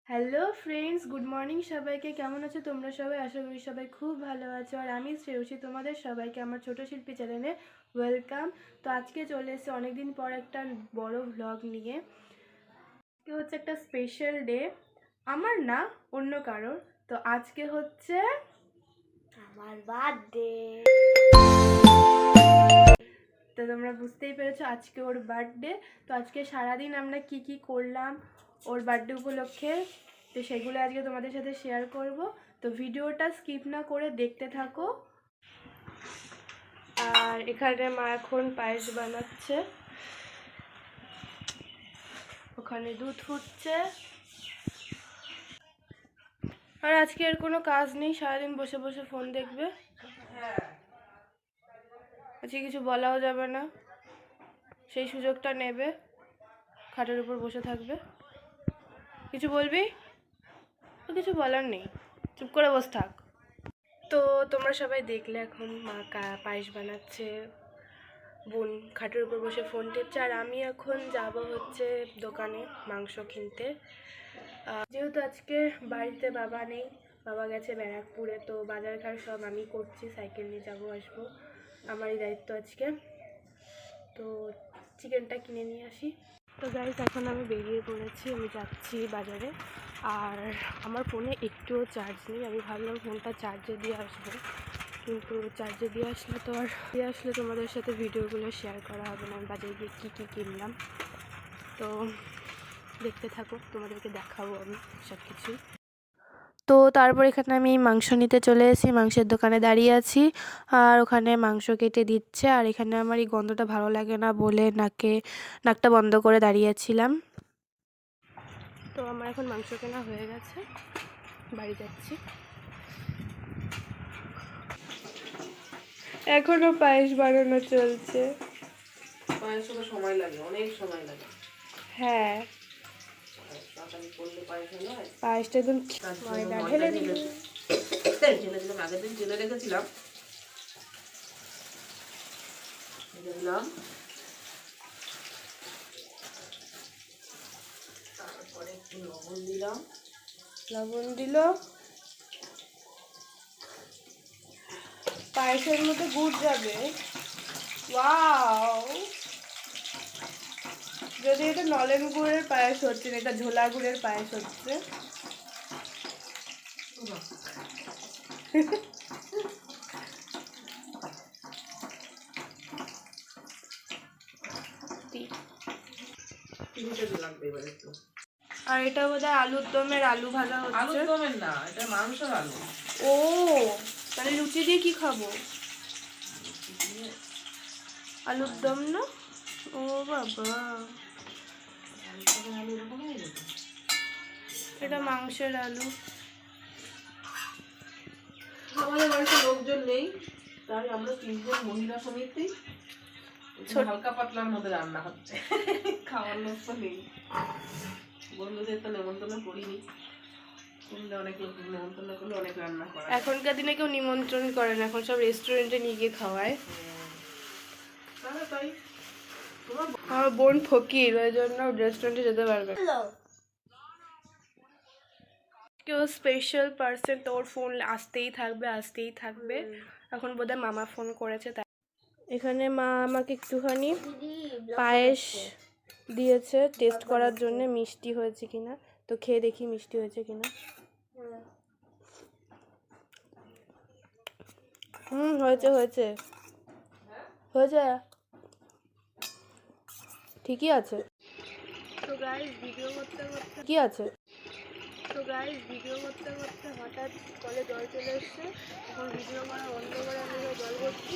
Hello friends, good morning সবাইকে। কেমন আছো তোমরা সবাই? আশা করি সবাই খুব ভালো আছো। আর আমি শ্রেয়সী, তোমাদের সবাইকে আমার ছোট শিল্পী চ্যানেলে ওয়েলকাম। তো আজকে চলে এসেছে অনেকদিন পর একটা বড় ভ্লগ নিয়ে। আজকে হচ্ছে একটা স্পেশাল ডে, আমার না অন্য কারোর। তো আজকে হচ্ছে আমার বার্থডে। তো তোমরা বুঝতেই পেরেছো আজকে ওর বার্থডে। তো আজকে সারাদিন আমরা কি কি করলাম ওর বার্থডে উপলক্ষে, তো সেগুলো আজকে তোমাদের সাথে শেয়ার করব। তো ভিডিওটা স্কিপ না করে দেখতে থাকো। আর এখানে মা এখন পায়েস বানাচ্ছে, ওখানে দুধ ফুটছে। আর আজকে এর কোনো কাজ নেই, সারাদিন বসে বসে ফোন দেখবে। আজকে কিছু বলাও যাবে না, সেই সুযোগটা নেবে, খাটের উপর বসে থাকবে। কিছু বলবি? তো কিছু বলার নেই, চুপ করে বসে থাক। তো তোমরা সবাই দেখলে এখন মা পায়েস বানাচ্ছে, বোন খাটের উপর বসে ফোন টিপছে, আর আমি এখন যাব হচ্ছে দোকানে মাংস কিনতে। যেহেতু আজকে বাড়িতে বাবা নেই, বাবা গেছে ব্যারাকপুরে, তো বাজার ঘাট সব আমি করছি, সাইকেল নিয়ে যাবো আসবো, আমারই দায়িত্ব আজকে। তো চিকেনটা কিনে নিয়ে আসি। তো গাইস এখন আমি বেরিয়ে পড়েছি, আমি যাচ্ছি বাজারে। আর আমার ফোনে একটুও চার্জ নেই, আমি ভাবলাম ফোনটা চার্জে দিয়ে আসবো, কিন্তু চার্জে দিয়ে আসলে তোমাদের সাথে ভিডিওগুলো শেয়ার করা হবে না আমি বাজারে গিয়ে কী কী কিনলাম। তো দেখতে থাকো, তোমাদেরকে দেখাবো আমি সব কিছু। তো তারপর এখানে আমি মাংস নিতে চলে এসেছি, মাংসের দোকানে দাঁড়িয়ে আছি, আর ওখানে মাংস কেটে দিচ্ছে। আর এখানে আমার এই গন্ধটা ভালো লাগে না বলে নাকটা বন্ধ করে দাঁড়িয়েছিলাম। তো আমার এখন মাংস কেনা হয়ে গেছে, বাড়ি যাচ্ছি। এখনো পায়েস বানানো চলছে। পায়েস তো সময় লাগে, অনেক সময় লাগে। হ্যাঁ, পায়েসটা একদম ময়দা ঢেলে দিলাম, আগের দিন ঢেলে রেখেছিলাম, তারপরে একটু লবণ দিলাম, লবণ দিল, পায়েসের মধ্যে গুড় যাবে। ওয়াও, যদি এটা নলেন গুড়ের পায়েস হচ্ছে না, এটা ঝোলা গুড়ের পায়েস হচ্ছে। আর এটা বোধহয় আলুর দমের আলু ভাজা হচ্ছে। আলুর দমের না, এটা মাংসের আলু। ও, তাহলে লুচি দিয়ে কি খাবো? আলুর দম না? ও বাবা, এটা মাংসের আলু। আমাদের বাড়িতে লোকজন নেই, তাই আমরা তিনজন মহিলা সমিতি হালকা পাতলার মধ্যে রান্না হচ্ছে, খাওয়ার লোক তো নেই। বন্ধুদের তো নেমন্তন্ন করিনি, অনেক লোক নেমন্তন্ন করলে অনেক রান্না করা। এখনকার দিনে কেউ নিমন্ত্রণ করে না, এখন সব রেস্টুরেন্টে নিয়ে গিয়ে খাওয়ায়। তাই আমার বোন ফকির, ওই জন্য রেস্টুরেন্টে যেতে পারবে। কেউ স্পেশাল পার্সন, তো ওর ফোন আসতেই থাকবে। এখন বোধহয় মামা ফোন করেছে, তাই এখানে মা আমাকে একটুখানি পায়েস দিয়েছে টেস্ট করার জন্য, মিষ্টি হয়েছে কিনা। তো খেয়ে দেখি মিষ্টি হয়েছে কিনা। হয়েছে ঠিকই আছে। তো গাইস ভিডিও করতে হঠাৎ কলে জল চলে এসছে, এখন ভিডিও করা বন্ধ করে আমি জল করছি,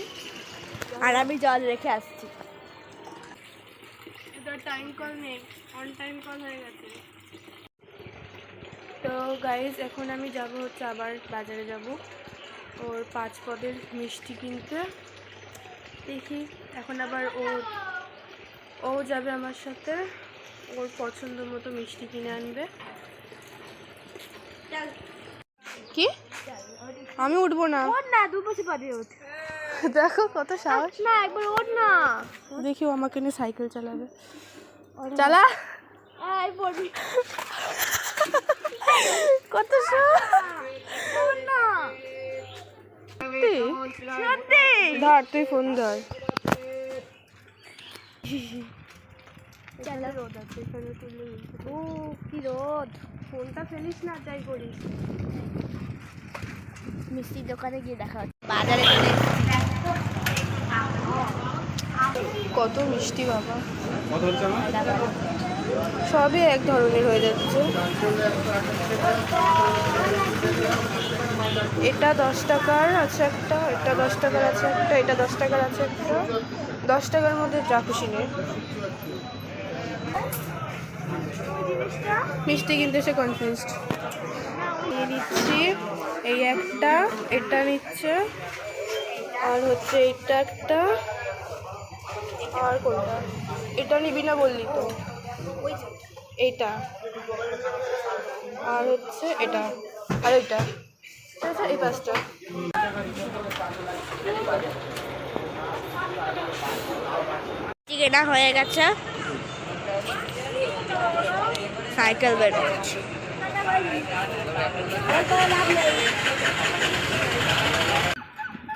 আর আমি জল রেখে আসছি। এটা টাইম কল নেই, অন টাইম কল হয়ে গেছে। তো গাইস এখন আমি যাব হচ্ছে আবার বাজারে যাব ওর 5 পদের মিষ্টি কিনতে। দেখি এখন আবার ও যাবে আমার সাথে, ওর পছন্দ মতো মিষ্টি কিনে আনবে। কি? আমি উঠবো না, দুটো পারে দেখো কত সাহস। না একবার ওঠ না। দেখি ও আমাকে নিয়ে সাইকেল চালাবে। চালা। এই পড়বি। কত সাহস। ওঠ না। সত্যি? সত্যি। ধর তুই ফোন ধর। চালা। রোদ আছে এখানে তুলে নিতে। ও কি রোদ। ফোনটা ফেলিস না, যাই করিস। মিষ্টির দোকানে গিয়ে দেখা হচ্ছে। বাজারে চলে কত মিষ্টি বাবা, এসেছি। সবই এক ধরনের হয়ে যাচ্ছে। এটা 10 টাকার আছে একটা, এটা 10 টাকার আছে একটা, এটা 10 টাকার আছে একটা। 10 টাকার মধ্যে যা খুশি নেই। মিষ্টি কিনতে সে কনফিউজড। নিয়ে নিচ্ছি এই একটা, এটা নিচ্ছে, আর হচ্ছে এটা একটা, আর কোনটা, এটা নিবি না বললি তো, এইটা, আর হচ্ছে এটা, আর এটা, আচ্ছা এই পাঁচটা। কেনা হয়ে গেছে, সাইকেল বের করছি।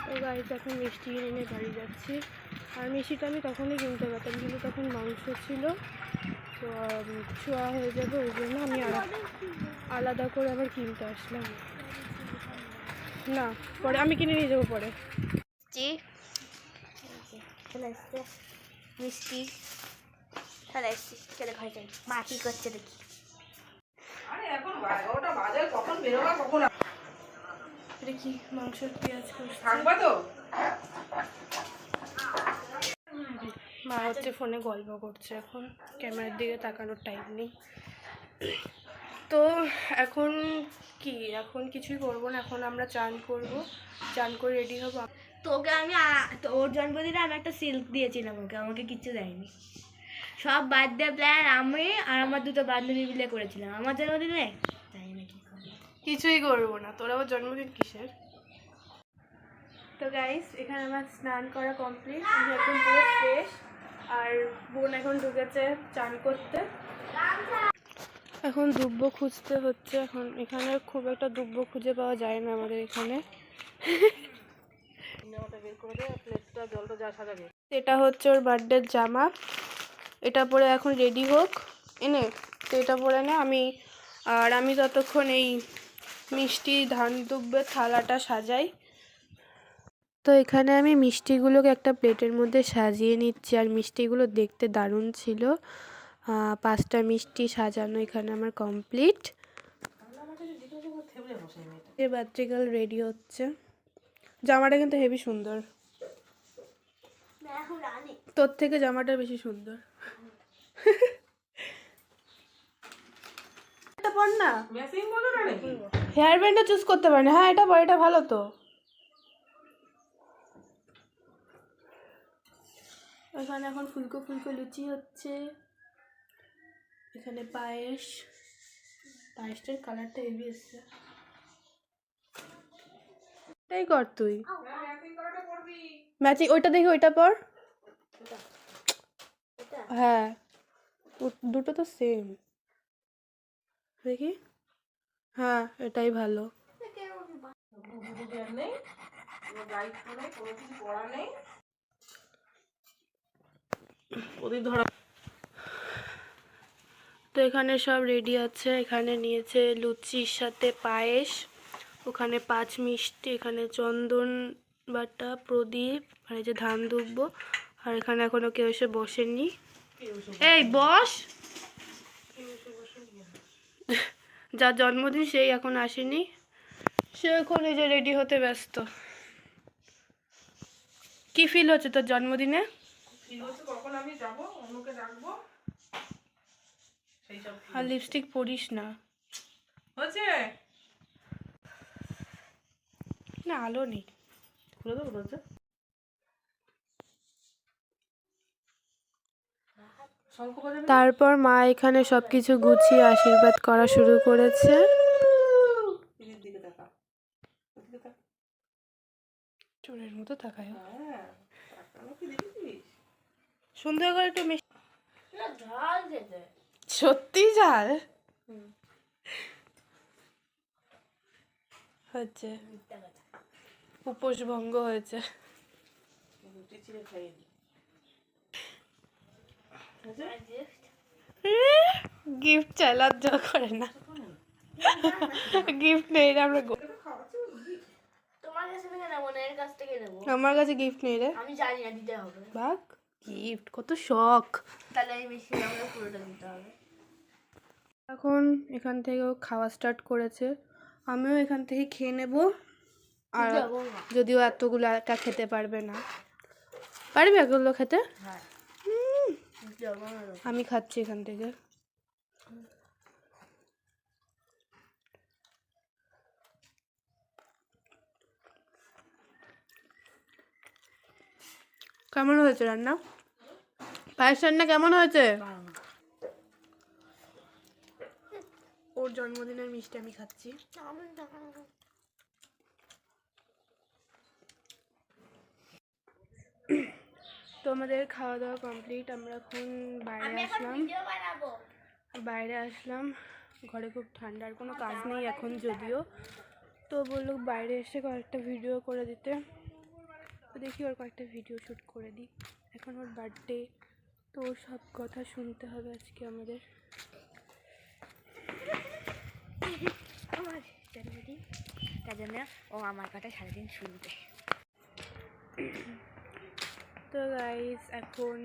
তো গাড়িতে এখন মিষ্টি কিনে নিয়ে বাড়ি যাচ্ছি। আর মিষ্টিটা আমি তখনই কিনতে পারতাম, কিন্তু তখন মাংস ছিল, তো ছোঁয়া হয়ে যাবে, ওই জন্য আমি আলাদা করে আবার কিনতে আসলাম। না পরে আমি কিনে নিয়ে যাবো পরে। চলে এসছে মিষ্টি, চলে এসছি, চলে ঘরে যাই। মা কি করছে দেখি। আরে এখন 11টা বাজে, কখন বেরোবা কখন এটা কি মাংসের পেঁয়াজ করছে। থাকবা তো? মা হচ্ছে ফোনে গল্প করছে, এখন ক্যামেরার দিকে তাকানোর টাইম নেই। তো এখন কি, এখন কিছুই করবো না, এখন আমরা চান করবো, চান করে রেডি হবো। তোকে আমি ওর জন্মদিনে আমি একটা সিল্ক দিয়েছিলাম, আমাকে কিচ্ছু দেয়নি। সব বার্থডে প্ল্যান আমি আর আমার দুটো বান্ধবী মিলে করেছিলাম, আমার জন্মদিনে তাই নাকি কিছুই করবো না, তোর আবার জন্মদিন কিসের। তো গাইস এখানে আমার স্নান করা কমপ্লিট, আমি একদম পুরো ফ্রেশ। আর বোন এখন ঢুকেছে চান করতে। এখন দুব্ব খুঁজতে হচ্ছে, এখন এখানে খুব একটা দুব্ব খুঁজে পাওয়া যায় না আমাদের এখানে। এটা হচ্ছে ওর বার্থডের জামা, এটা পরে এখন রেডি হোক এনে, তো এটা পরে নে আমি ততক্ষণ এই মিষ্টি ধান দুব্বের থালাটা সাজাই। তো এখানে আমি মিষ্টিগুলোকে একটা প্লেটের মধ্যে সাজিয়ে নিচ্ছি, আর মিষ্টিগুলো দেখতে দারুণ ছিল। 5টা মিষ্টি সাজানো এখানে আমার কমপ্লিট। এর বার্থডে গার্ল রেডি হচ্ছে, জামাটা কিন্তু হেভি সুন্দর, তোর থেকে জামাটা বেশি সুন্দর। এটা পর না, ম্যাচিং বলো না নাকি? হেয়ার ব্যান্ডটা চুজ করতে পারি না। হ্যাঁ এটা পর, এটা ভালো তো। এখানে এখন ফুলকো ফুলকো লুচি হচ্ছে, এখানে পায়েসটার কালারটা হেভি এসছে। এই কর তুই ম্যাচিং, ওইটা দেখি, ওইটা পর। হ্যাঁ দুটো তো সেম, দেখি। হ্যাঁ এটাই ভালো। তো এখানে সব রেডি আছে, এখানে নিয়েছে লুচির সাথে পায়েস, ওখানে 5 মিষ্টি, এখানে চন্দন বাটা, প্রদীপ, আর এই যে ধান দুব্ব। আর এখানে এখনো কেউ এসে বসেনি। এই বস, যার জন্মদিন সেই এখন আসেনি, সে এখন এই যে রেডি হতে ব্যস্ত। কি ফিল হচ্ছে তোর জন্মদিনে? কখন আমি যাবো, অনুকে ডাকবো, সেই সব। আর লিপস্টিক পরিস না, হচ্ছে না আলো নেই, খুলে দেবো দরজা। তারপর মা এখানে সবকিছু গুছিয়ে আশীর্বাদ করা শুরু করেছে। চোরের মতো তাকায় ও। হ্যাঁ, তাকানো কি দেখেছিস? সুন্দর করে একটু মিষ্টি। ঝাল খেতে সত্যি ঝাল হচ্ছে, উপোস ভঙ্গ হয়েছে। রুটি ছিঁড়ে খাইয়ে দিই। গিফট চাই, লজ্জা করে না। গিফট নেই রে, আমরা তোমার কাছে থেকে নেবো না, এর কাছ থেকে নেবো। আমার কাছে গিফট নেই রে। আমি জানি না, দিতে হবে। বাক গিফট, কত শখ। তাহলে এই মিষ্টি আমাকে পুরোটা দিতে হবে। এখন এখান থেকেও খাওয়া স্টার্ট করেছে, আমিও এখান থেকে খেয়ে নেব। আর যাবো না। যদিও এতগুলো একা খেতে পারবে না, পারবে এগুলো খেতে? হ্যাঁ, যাবো না। আমি খাচ্ছি এখান থেকে। কেমন হয়েছে রান্না? পায়েস রান্না কেমন হয়েছে? ওর জন্মদিনের মিষ্টি আমি খাচ্ছি। তো আমাদের খাওয়া দাওয়া কমপ্লিট। আমরা এখন বাইরে আসলাম। ঘরে খুব ঠান্ডা, আর কোনো কাজ নেই এখন যদিও। তো বললো বাইরে এসে কয়েকটা ভিডিও করে দিতে, তো দেখি ওর কয়েকটা ভিডিও শ্যুট করে দিই। এখন ওর বার্থডে, তো ওর সব কথা শুনতে হবে আজকে আমাদের। আমার জন্মদিন, তার জন্য ও আমার কথা সারাদিন শুনবে। তো গাইস এখন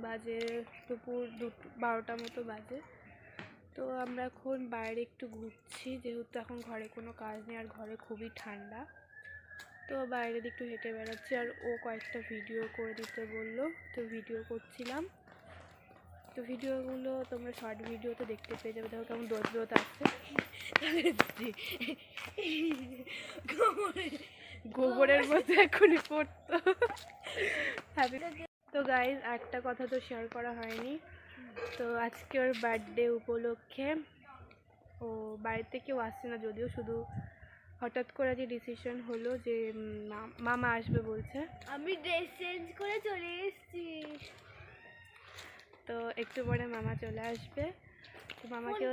বাজে দুপুর 12টা মতো বাজে। তো আমরা এখন বাইরে একটু ঘুরছি, যেহেতু এখন ঘরে কোনো কাজ নেই আর ঘরে খুবই ঠান্ডা। তো বাইরে একটু হেঁটে বেড়াচ্ছি, আর ও কয়েকটা ভিডিও করে দিতে বললো, তো ভিডিও করছিলাম। তো ভিডিওগুলো তোমরা শর্ট ভিডিও তো দেখতে পেয়ে যাবে। দেখো কেমন রোদ রোদ আসছে, গোবরের মধ্যে এখনই পড়তো। তো গাইজ একটা কথা তো শেয়ার করা হয়নি, তো আজকে ওর বার্থডে উপলক্ষে ও বাড়িতে কেউ আসছে না যদিও, শুধু হঠাৎ করে যে ডিসিশন হলো যে মামা আসবে বলছে। আমি ড্রেস চেঞ্জ করে চলে এসেছি। তো একটু পরে মামা চলে আসবে, তো মামাকে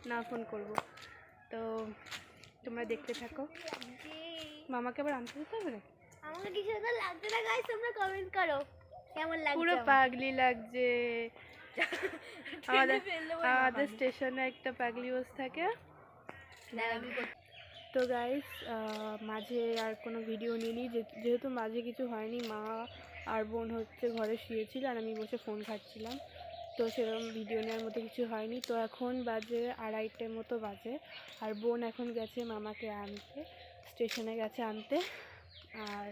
না ফোন করব। তো তোমরা দেখতে থাকো। মামাকে আবার আনতে যেতে হবে নাকি? আমাকে কি সুন্দর লাগছে না গাইস, তোমরা কমেন্ট করো কেমন লাগছে। পুরো পাগলি লাগছে। আমাদের স্টেশনে একটা পাগলি বাস থাকে। তো গাইস মাঝে আর কোনো ভিডিও নিইনি, যেহেতু মাঝে কিছু হয়নি। মা আর বোন হচ্ছে ঘরে শুয়েছিল আর আমি বসে ফোন ঘাঁটছিলাম, তো সেরকম ভিডিও নেওয়ার মতো কিছু হয়নি। তো এখন বাজে 2:30 মতো বাজে, আর বোন এখন গেছে মামাকে আনতে, স্টেশনে গেছে আনতে। আর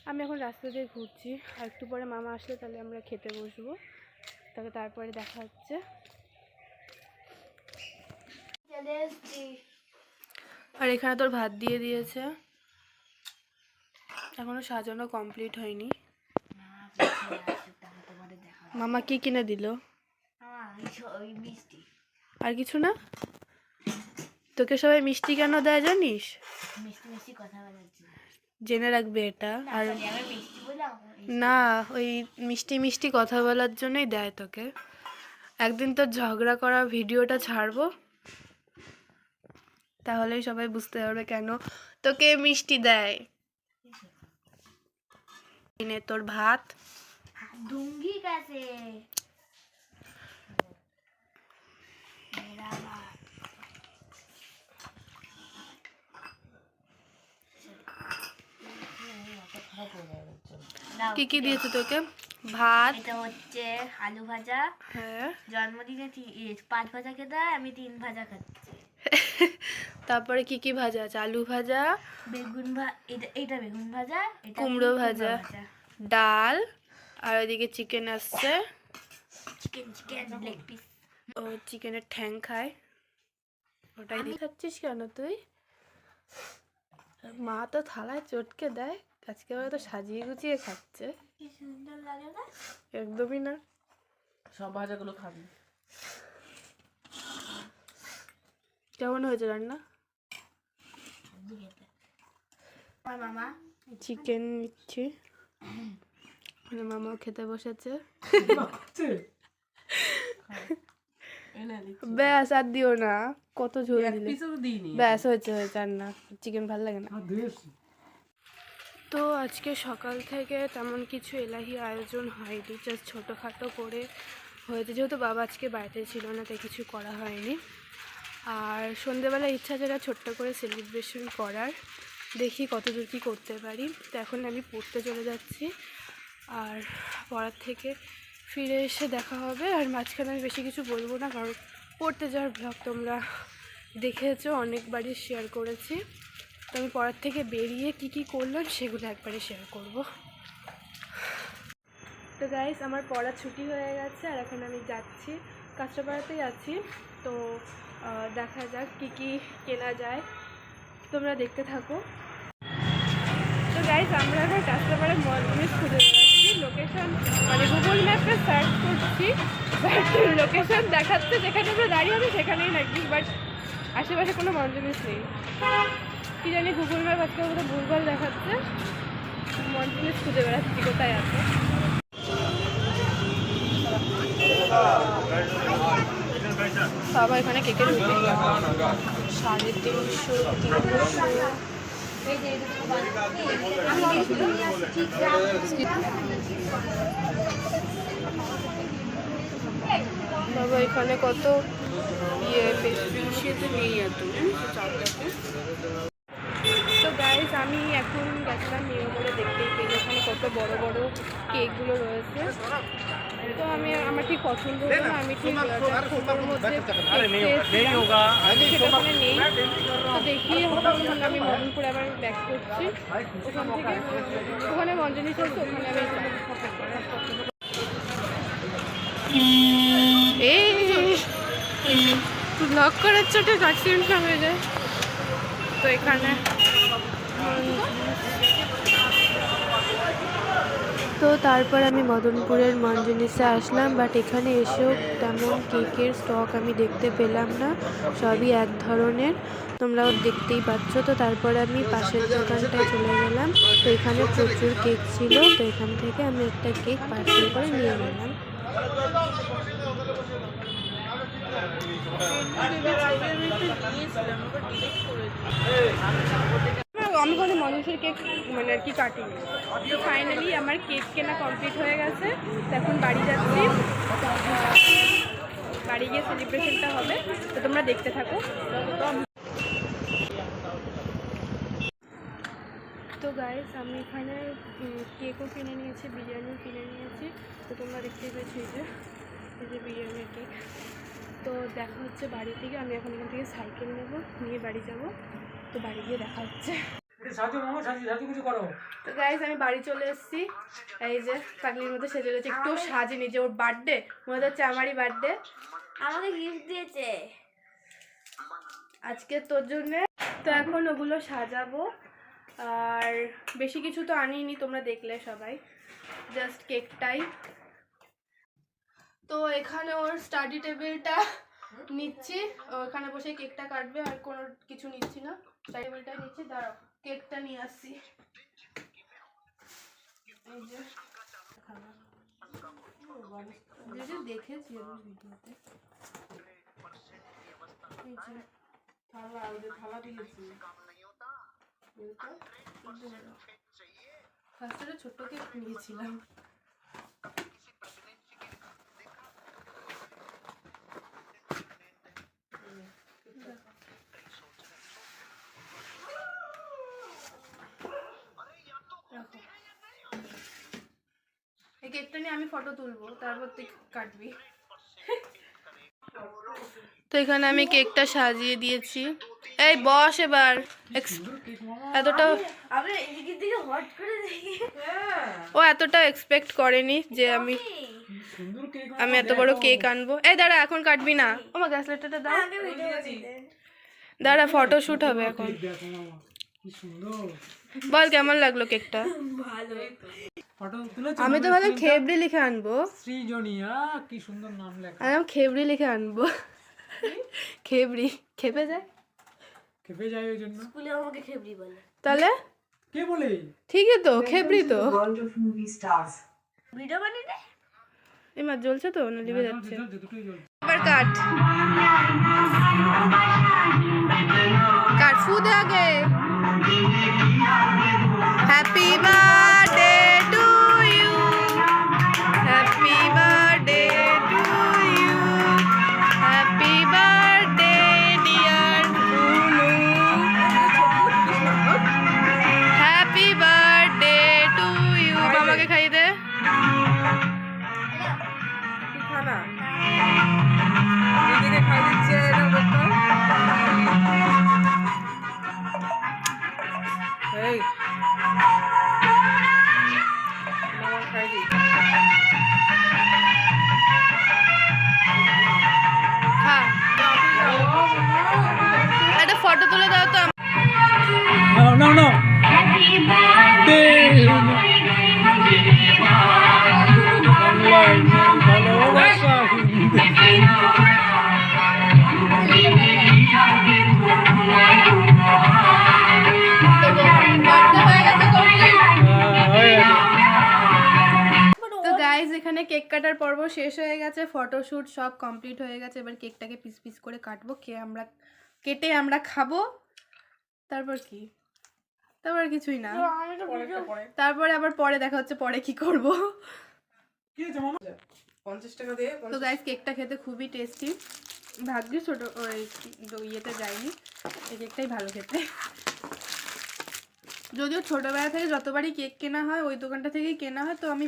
আমি এখন রাস্তা দিয়ে ঘুরছি, আর একটু পরে মামা আসলে তাহলে আমরা খেতে বসবো, তারপরে দেখা হচ্ছে। আর এখানে তোর ভাত দিয়ে দিয়েছে, এখনো সাজানো কমপ্লিট হয়নি। মামা কি কিনে দিল? মিষ্টি। আর কিছু না? তোকে সবাই মিষ্টি কেন দেয় জানিস? মিষ্টি মিষ্টি কথা বলাচ্ছি, জেনে রাখবে এটা। আর আমি মিষ্টি বললাম না, ওই মিষ্টি মিষ্টি কথা বলার জন্যই দেয় তোকে। একদিন তোর ঝগড়া করা ভিডিওটা ছাড়বো, তাহলেই সবাই বুঝতে পারবে কেন তোকে মিষ্টি দেয়। কিনে তোর ভাত दूंगी कैसे मेरा बात। কি কি দিয়েছে তোকে? ভাত, এটা হচ্ছে আলু ভাজা। হ্যাঁ। জন্মদিনে 5 ভাজা খেতে হয়, আমি 3 ভাজা খাচ্ছি। তারপরে কি কি ভাজা আছে? আলু ভাজা, বেগুন এটা বেগুন ভাজা, এটা কুমড়ো ভাজা, ডাল, আর ওইদিকে চিকেন আসছে। Chicken leg piece. ও চিকেনের ঠ্যাং খায়, ওটাই দিয়ে খাচ্ছিস কেন তুই? মা তো থালায় চটকে দেয়, আজকে ওরা তো সাজিয়ে গুছিয়ে খাচ্ছে। কি সুন্দর লাগে না? একদমই না। সব ভাজাগুলো খাবি। কেমন হয়েছে রান্না? আমার মামা চিকেন নিচ্ছি, আমার মামাও খেতে বসেছে। ব্যাস আর দিও না, কত ঝোল দিলে। ব্যাস হয়েছে হয়েছে, আর না, চিকেন ভালো লাগে না। তো আজকে সকাল থেকে তেমন কিছু এলাহি আয়োজন হয়নি, জাস্ট ছোটোখাটো করে হয়েছে, যেহেতু বাবা আজকে বাড়িতে ছিল না তাই কিছু করা হয়নি। আর সন্ধেবেলা ইচ্ছা যেটা ছোট্ট করে সেলিব্রেশন করার, দেখি কতদূর কী করতে পারি। তো এখন আমি পড়তে চলে যাচ্ছি, আর পড়ার থেকে ফিরে এসে দেখা হবে। আর মাঝখানে আমি বেশি কিছু বলবো না, কারণ পড়তে যাওয়ার ব্লগ তোমরা দেখেছো, অনেকবারই শেয়ার করেছি। তো আমি পড়ার থেকে বেরিয়ে কি কি করলাম সেগুলো একবারে শেয়ার করব। তো গাইস, আমার পড়া ছুটি হয়ে গেছে, আর এখন আমি যাচ্ছি, কাঁচরাপাড়াতেই আছি। তো দেখা যাক কি কি কেনা যায়, তোমরা দেখতে থাকো। তো গাইস, আমরা এখন কাঁচরাপাড়ার মলমিস খুঁজে বেড়াচ্ছি, লোকেশন মানে গুগল ম্যাপে সার্চ করছি, বাট লোকেশন দেখাচ্ছে যেখানে আমরা দাঁড়িয়ে আছি সেখানেই নাকি, বাট আশেপাশে কোনো মঞ্জুমিস নেই। কি জানি গুগল ম্যাপ আজকে কোথাও ভুলভাল দেখাচ্ছে, মঞ্জুমিস খুঁজে বেড়াচ্ছি কোথায় আছে। বাবা এখানে কেকের রুটি 350। বাবা এখানে কত পেস্ট্রি নেই এত। তো গাইস, আমি এখন গেছিলাম নিয়ে বলে দেখতেই পেয়ে এখানে কত বড় বড় কেকগুলো রয়েছে। তো আমার ঠিক পছন্দ হলো না, আমি ঠিক ছোটোর মধ্যে সেটা ওখানে নেই। তো দেখি আমি মদনপুরে আবার ব্যাক করছি, ওখান থেকে ওখানে মঞ্জনী চলছে, ওখানে আমি এই ব্লগ করার চোটে অ্যাক্সিডেন্টটা হয়ে যায়। তো এখানে তো তারপর আমি মদনপুরের মঞ্জুনিসে আসলাম, বাট এখানে এসেও তেমন কেকের স্টক আমি দেখতে পেলাম না, সবই এক ধরনের, তোমরাও দেখতেই পাচ্ছ। তো তারপর আমি পাশের দোকানটায় চলে গেলাম, তো এখানে প্রচুর কেক ছিল, তো এখান থেকে আমি একটা কেক পার্সেল করে নিয়ে গেলাম। আমি কোনো মানুষের কেক মানে আর কি কাটিনি। তো ফাইনালি আমার কেক কেনা কমপ্লিট হয়ে গেছে, তো এখন বাড়ি যাচ্ছি, বাড়ি গিয়ে সেলিব্রেশনটা হবে, তো তোমরা দেখতে থাকো। তো গাইস, আমি এখানে কেকও কিনে নিয়েছি, বিরিয়ানিও কিনে নিয়েছি, তো তোমরা দেখতেই পেয়েছি এই যে বিরিয়ানির কেক। তো দেখা হচ্ছে বাড়ি থেকে, আমি এখন এখান থেকে সাইকেল নেবো, নিয়ে বাড়ি যাব, তো বাড়ি গিয়ে দেখা হচ্ছে। তো গাইস, আমি বাড়ি চলে এসেছি, এই যে পাগলির মধ্যে সেজে রয়েছে, একটু সাজিনি, যে ওর বার্থডে মনে হচ্ছে আমারই বার্থডে, আমাকে গিফট দিয়েছে আজকে তোর জন্যে। তো এখন ওগুলো সাজাবো, আর বেশি কিছু তো আনিনি, তোমরা দেখলে সবাই, জাস্ট কেকটাই। তো এখানে ওর স্টাডি টেবিলটা নিচ্ছি, ওখানে বসে কেকটা কাটবে, আর কোনো কিছু নিচ্ছি না, স্টাডি টেবিলটাই নিচ্ছি। দাঁড়াও, কেকটা নিয়ে আসছি। এই যে দেখেছি আমি ভিডিওতে, ফার্স্টে ছোট্ট কেক নিয়েছিলাম। এই কেকটা নিয়ে আমি ফটো তুলবো, তারপর তুই কাটবি। তো এখানে আমি কেকটা সাজিয়ে দিয়েছি, এই বস এবার। এতটা ও এতটা এক্সপেক্ট করেনি যে আমি এত বড় কেক আনবো। এই দাঁড়া, এখন কাটবি না, আমার গ্যাস লাইটারটা দাও, দাঁড়া, ফটো শুট হবে এখন। বল কেমন লাগলো কেকটা? আমি তো ভালো খেবড়ি লিখে আনবো, সৃজনিয়া, কি সুন্দর নাম লেখা, আমি খেবড়ি লিখে আনবো। খেবড়ি খেপে যায় ওই জন্য স্কুলে আমাকে খেবড়ি বলে। তাহলে কে বলে? ঠিকই তো, খেবড়ি তো। World of movie stars. Video বানিয়ে দে। এমা জ্বলছে তো না লিভে যাচ্ছে? জ্বলছে, দুটোই জ্বলছে। এবার কাট কাট ফু দে আগে। Happy birthday to you, happy birthday to you, happy birthday dear Bunu, happy birthday to you. বাবাকে খাইয়ে দে। তুই খা না। দিদিকে খাই দিচ্ছে এটা দেখো। এই মামা খাই দি। খা, একটা ফটো তুলে দাও তো। No, no, no. ভালোবাসা তো গাইজ এখানে কেক কাটার পর্ব শেষ হয়ে গেছে, ফটোশুট সব কমপ্লিট হয়ে গেছে। এবার কেকটাকে পিস পিস করে কাটবো, কেটে আমরা খাবো। তারপর কি? তারপর কিছুই না। তারপরে আবার পরে দেখা হচ্ছে পরে কি করব। কি হয়েছে মামা? 50 টাকা দিয়ে তো গাইজ কেকটা খেতে খুবই টেস্টি। ভাগ্যে ছোট ওই ইয়েতে যায়নি, এই কেকটাই ভালো খেতে। যদিও ছোটবেলা থেকে যতবারই কেক কেনা হয় ওই দোকানটা থেকেই কেনা হয়। তো আমি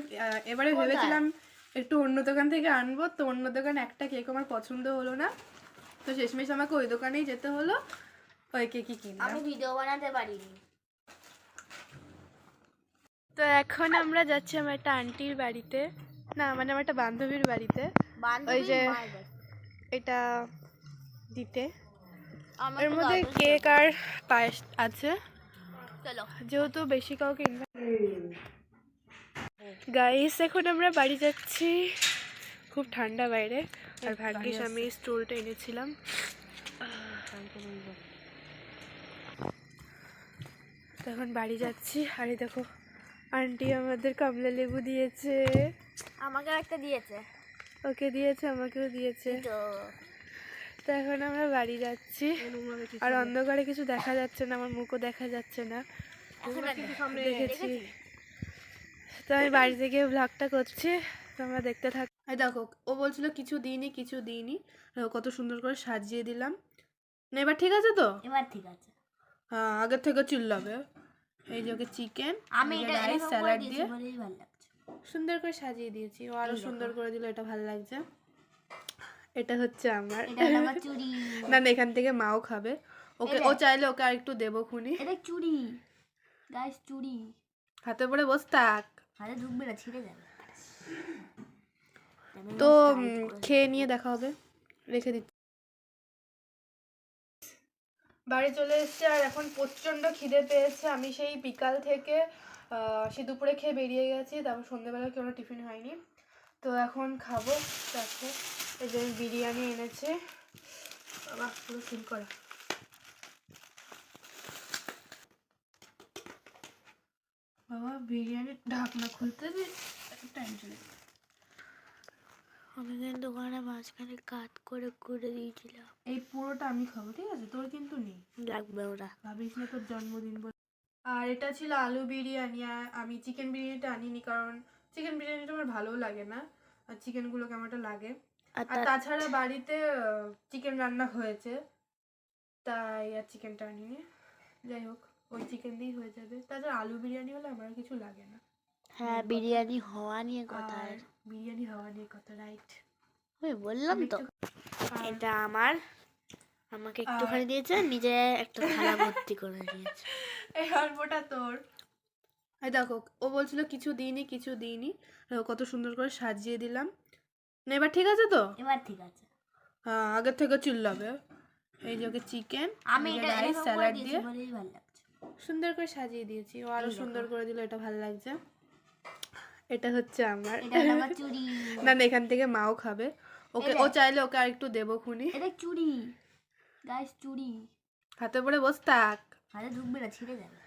এবারে ভেবেছিলাম একটু অন্য দোকান থেকে আনবো, তো অন্য দোকানে একটা কেক আমার পছন্দ হলো না, তো শেষমেশ আমাকে ওই দোকানেই যেতে হলো, ওই কেকই কিনলাম। আমি ভিডিও বানাতে পারিনি। তো এখন আমরা যাচ্ছি আমার একটা আন্টির বাড়িতে, না মানে আমার একটা বান্ধবীর বাড়িতে, ওই যে এটা দিতে। এর মধ্যে কেক আর পায়েস আছে, চলো যেহেতু বেশি কাউকে গাইস এখন আমরা বাড়ি যাচ্ছি, খুব ঠান্ডা বাইরে। আর ভাগ্যিস আমি স্টুলটা এনেছিলাম। তখন বাড়ি যাচ্ছি। আরে দেখো আন্টি আমাদের কমলা লেবু দিয়েছে, আমাকে একটা দিয়েছে ওকে দিয়েছে, আমাকেও দিয়েছে। তো তো এখন আমরা বাড়ি যাচ্ছি। আর অন্ধকারে কিছু দেখা যাচ্ছে না, আমার মুখও দেখা যাচ্ছে না, দেখেছি। তো আমি বাড়ি থেকে ব্লগটা করছি, তোমরা দেখতে থাক। এই দেখো ও বলছিল কিছু দিইনি কিছু দিইনি, দেখো কত সুন্দর করে সাজিয়ে দিলাম। না এবার ঠিক আছে তো? এবার ঠিক আছে। হ্যাঁ আগের থেকে চিল্লাবে। এই যে ওকে চিকেন, আমি এটা রাইস, এরকম করে স্যালাড দিয়েছি দিয়ে বলেই ভালো লাগছে। সুন্দর করে সাজিয়ে দিয়েছি। ও আরো সুন্দর করে দিল, এটা ভালো লাগছে। এটা হচ্ছে আমার, এটা হলো আমার চুড়ি। না না এখান থেকে মাও খাবে, ওকে ও চাইলে ওকে আর একটু দেবো খুনি। এটা চুড়ি গাইস, চুড়ি হাতে পরে বস থাক। হাতে ঢুকবে না, ছিঁড়ে যাবে। তো খেয়ে নিয়ে দেখা হবে, রেখে দিচ্ছি। বাড়ি চলে এসেছে আর এখন প্রচণ্ড খিদে পেয়েছে। আমি সেই বিকাল থেকে সে দুপুরে খেয়ে বেরিয়ে গেছি, তারপর সন্ধ্যেবেলা কোনো টিফিন হয়নি। তো এখন খাবো। দেখো এই যে বিরিয়ানি এনেছে, বাবা পুরো ফিল করা। বাবা বিরিয়ানির ঢাকনা খুলতে টাইম চলে যাবে। আমি কিন্তু দোকানে মাঝখানে কাট করে করে দিয়েছিলাম। এই পুরোটা আমি খাবো, ঠিক আছে? তোর কিন্তু নেই, লাগবে ওরা। ভাবিস না তোর জন্মদিন বলে। আর এটা ছিল আলু বিরিয়ানি, আর আমি চিকেন বিরিয়ানিটা আনিনি, কারণ চিকেন বিরিয়ানিটা আমার ভালোও লাগে না, আর চিকেনগুলো কেমন একটা লাগে। আর তাছাড়া বাড়িতে চিকেন রান্না হয়েছে, তাই আর চিকেনটা আনিনি। যাই হোক ওই চিকেন দিয়েই হয়ে যাবে। তাছাড়া আলু বিরিয়ানি হলে আমার আর কিছু লাগে না। হ্যাঁ, বিরিয়ানি হওয়া নিয়ে কথা। আর বিরিয়ানি হওয়া নিয়ে কথা, রাইট? ওই বললাম তো। এটা আমার, আমাকে একটুখানি দিয়েছে, নিজে একটা থালা ভর্তি করে দিয়েছে। এই অল্পটা তোর। এই দেখো ও বলছিল কিছু দিইনি কিছু দিইনি, দেখো কত সুন্দর করে সাজিয়ে দিলাম। না এবার ঠিক আছে তো? এবার ঠিক আছে। হ্যাঁ আগের থেকে চিল্লাবে। এই যে ওকে চিকেন, আমি এটা রাইস, এরকম করে স্যালাড দিয়েছি দিয়ে বলেই ভালো লাগছে। সুন্দর করে সাজিয়ে দিয়েছি, ও আরো সুন্দর করে দিল, এটা ভালো লাগছে। এটা হচ্ছে আমার, এটা হলো আমার চুড়ি। না না এখান থেকে মাও খাবে, ওকে ও চাইলে ওকে আর একটু দেবো খুনি। এটা চুড়ি গাইস, চুড়ি। হাতে পরে বস থাক। হাতে ঢুকবে না, ছিঁড়ে যাবে।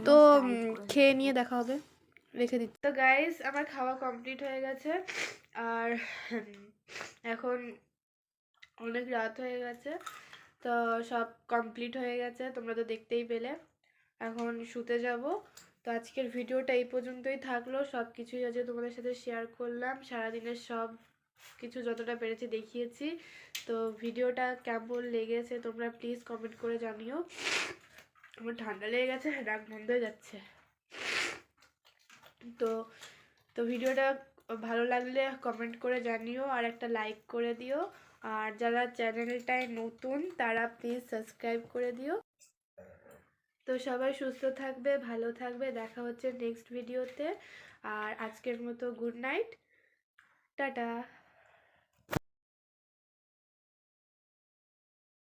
তো খেয়ে নিয়ে দেখা হবে, রেখে দিচ্ছি। তো গাইস আমার খাওয়া কমপ্লিট হয়ে গেছে, আর এখন অনেক রাত হয়ে গেছে, তো সব কমপ্লিট হয়ে গেছে, তোমরা তো দেখতেই পেলে। এখন শুতে যাব। তো আজকের ভিডিওটা এই পর্যন্তই থাকলো, সব কিছুই আজকে তোমাদের সাথে শেয়ার করলাম, সারাদিনের সব কিছু যতটা পেরেছি দেখিয়েছি। তো ভিডিওটা কেমন লেগেছে তোমরা প্লিজ কমেন্ট করে জানিও। আমার ঠান্ডা লেগে গেছে, রাগ বন্ধ হয়ে যাচ্ছে। তো তো ভিডিওটা ভালো লাগলে কমেন্ট করে জানিও, আর একটা লাইক করে দিও, আর যারা চ্যানেলটায় নতুন তারা প্লিজ সাবস্ক্রাইব করে দিও। তো সবাই সুস্থ থাকবে, ভালো থাকবে, দেখা হচ্ছে নেক্সট ভিডিওতে। আর আজকের মতো গুড নাইট, টাটা।